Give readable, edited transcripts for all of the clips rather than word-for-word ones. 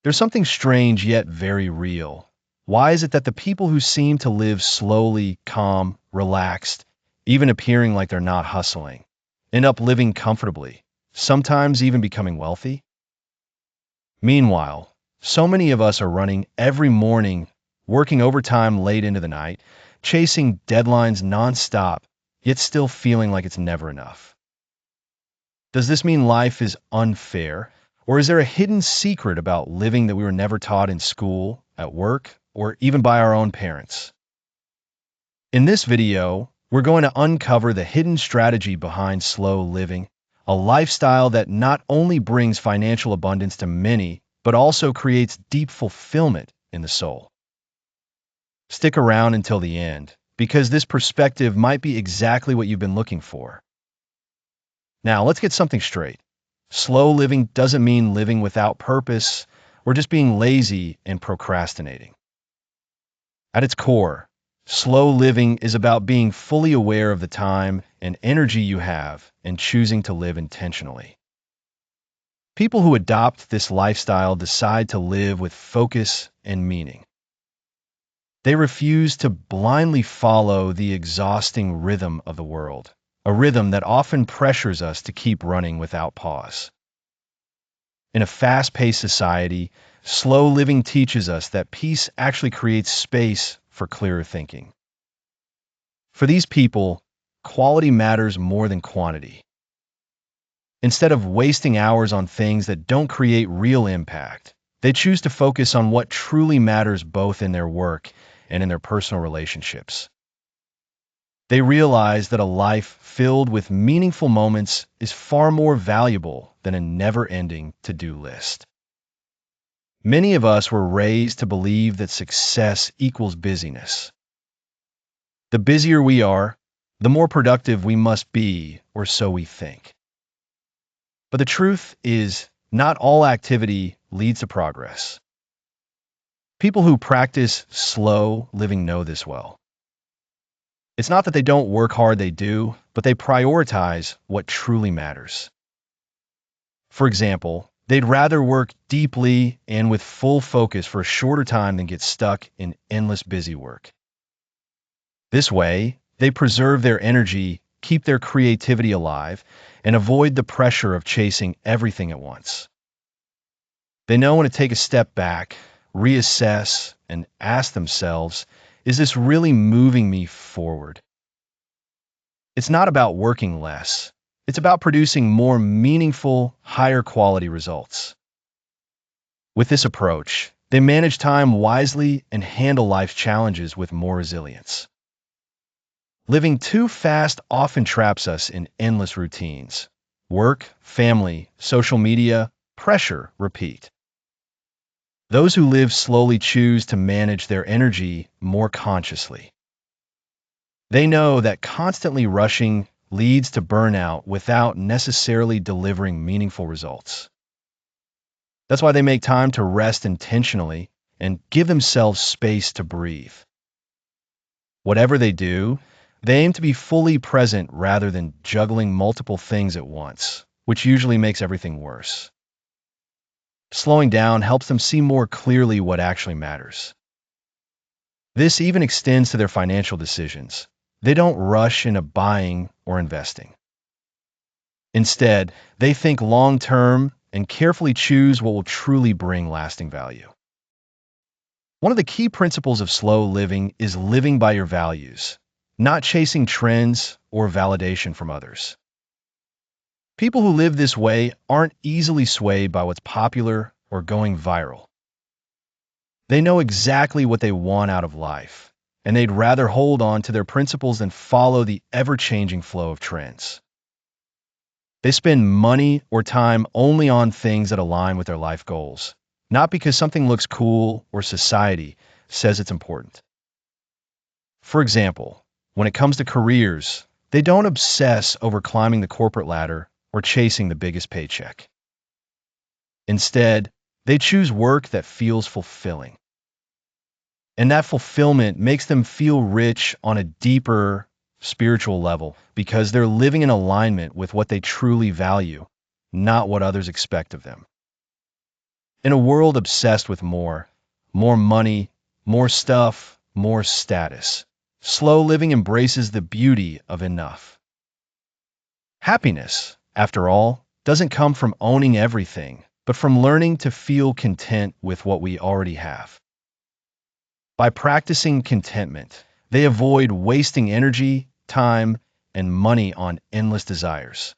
There's something strange yet very real. Why is it that the people who seem to live slowly, calm, relaxed, even appearing like they're not hustling, end up living comfortably, sometimes even becoming wealthy? Meanwhile, so many of us are running every morning, working overtime late into the night, chasing deadlines nonstop, yet still feeling like it's never enough. Does this mean life is unfair? Or is there a hidden secret about living that we were never taught in school, at work, or even by our own parents? In this video, we're going to uncover the hidden strategy behind slow living, a lifestyle that not only brings financial abundance to many, but also creates deep fulfillment in the soul. Stick around until the end, because this perspective might be exactly what you've been looking for. Now, let's get something straight. Slow living doesn't mean living without purpose or just being lazy and procrastinating. At its core, slow living is about being fully aware of the time and energy you have and choosing to live intentionally. People who adopt this lifestyle decide to live with focus and meaning. They refuse to blindly follow the exhausting rhythm of the world, a rhythm that often pressures us to keep running without pause. In a fast-paced society, slow living teaches us that peace actually creates space for clearer thinking. For these people, quality matters more than quantity. Instead of wasting hours on things that don't create real impact, they choose to focus on what truly matters both in their work and in their personal relationships. They realize that a life filled with meaningful moments is far more valuable than a never-ending to-do list. Many of us were raised to believe that success equals busyness. The busier we are, the more productive we must be, or so we think. But the truth is, not all activity leads to progress. People who practice slow living know this well. It's not that they don't work hard, they do, but they prioritize what truly matters. For example, they'd rather work deeply and with full focus for a shorter time than get stuck in endless busy work. This way, they preserve their energy, keep their creativity alive, and avoid the pressure of chasing everything at once. They know when to take a step back, reassess, and ask themselves, is this really moving me forward? It's not about working less. It's about producing more meaningful, higher quality results. With this approach, they manage time wisely and handle life's challenges with more resilience. Living too fast often traps us in endless routines. Work, family, social media, pressure, repeat. Those who live slowly choose to manage their energy more consciously. They know that constantly rushing leads to burnout without necessarily delivering meaningful results. That's why they make time to rest intentionally and give themselves space to breathe. Whatever they do, they aim to be fully present rather than juggling multiple things at once, which usually makes everything worse. Slowing down helps them see more clearly what actually matters. This even extends to their financial decisions. They don't rush into buying or investing. Instead, they think long-term and carefully choose what will truly bring lasting value. One of the key principles of slow living is living by your values, not chasing trends or validation from others. People who live this way aren't easily swayed by what's popular or going viral. They know exactly what they want out of life, and they'd rather hold on to their principles than follow the ever-changing flow of trends. They spend money or time only on things that align with their life goals, not because something looks cool or society says it's important. For example, when it comes to careers, they don't obsess over climbing the corporate ladder or chasing the biggest paycheck. Instead, they choose work that feels fulfilling. And that fulfillment makes them feel rich on a deeper spiritual level because they're living in alignment with what they truly value, not what others expect of them. In a world obsessed with more money, more stuff, more status, slow living embraces the beauty of enough. Happiness, after all, doesn't come from owning everything, but from learning to feel content with what we already have. By practicing contentment, they avoid wasting energy, time, and money on endless desires.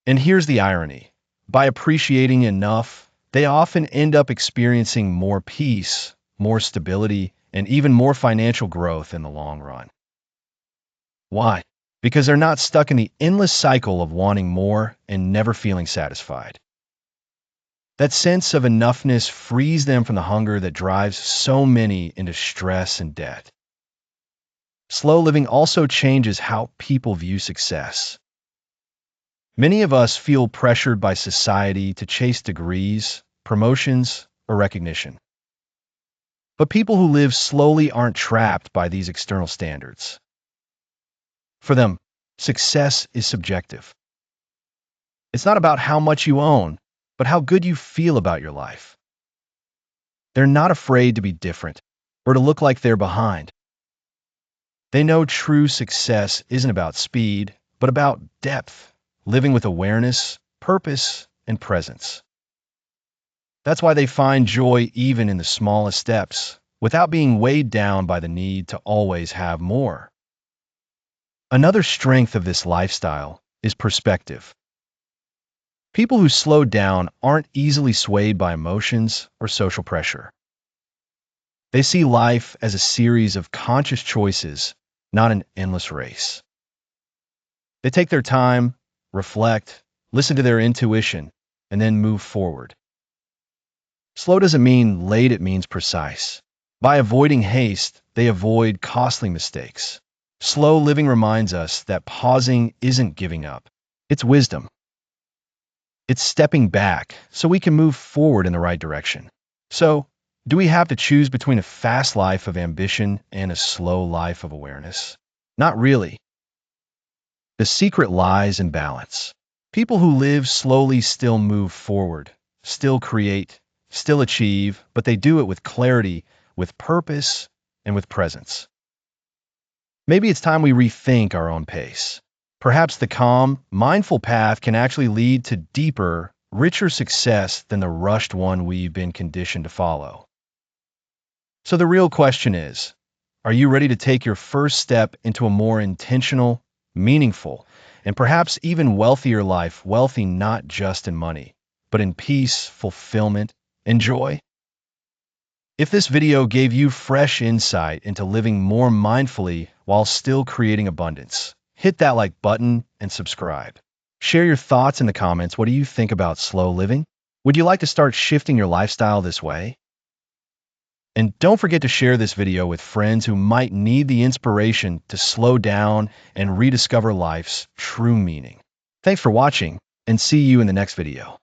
And here's the irony. By appreciating enough, they often end up experiencing more peace, more stability, and even more financial growth in the long run. Why? Because they're not stuck in the endless cycle of wanting more and never feeling satisfied. That sense of enoughness frees them from the hunger that drives so many into stress and debt. Slow living also changes how people view success. Many of us feel pressured by society to chase degrees, promotions, or recognition. But people who live slowly aren't trapped by these external standards. For them, success is subjective. It's not about how much you own, but how good you feel about your life. They're not afraid to be different or to look like they're behind. They know true success isn't about speed, but about depth, living with awareness, purpose, and presence. That's why they find joy even in the smallest steps, without being weighed down by the need to always have more. Another strength of this lifestyle is perspective. People who slow down aren't easily swayed by emotions or social pressure. They see life as a series of conscious choices, not an endless race. They take their time, reflect, listen to their intuition, and then move forward. Slow doesn't mean late, it means precise. By avoiding haste, they avoid costly mistakes. Slow living reminds us that pausing isn't giving up. It's wisdom. It's stepping back so we can move forward in the right direction. So, do we have to choose between a fast life of ambition and a slow life of awareness? Not really. The secret lies in balance. People who live slowly still move forward, still create, still achieve, but they do it with clarity, with purpose, and with presence. Maybe it's time we rethink our own pace. Perhaps the calm, mindful path can actually lead to deeper, richer success than the rushed one we've been conditioned to follow. So the real question is, are you ready to take your first step into a more intentional, meaningful, and perhaps even wealthier life, wealthy not just in money, but in peace, fulfillment, and joy? If this video gave you fresh insight into living more mindfully while still creating abundance, hit that like button and subscribe. Share your thoughts in the comments. What do you think about slow living? Would you like to start shifting your lifestyle this way? And don't forget to share this video with friends who might need the inspiration to slow down and rediscover life's true meaning. Thanks for watching, and see you in the next video.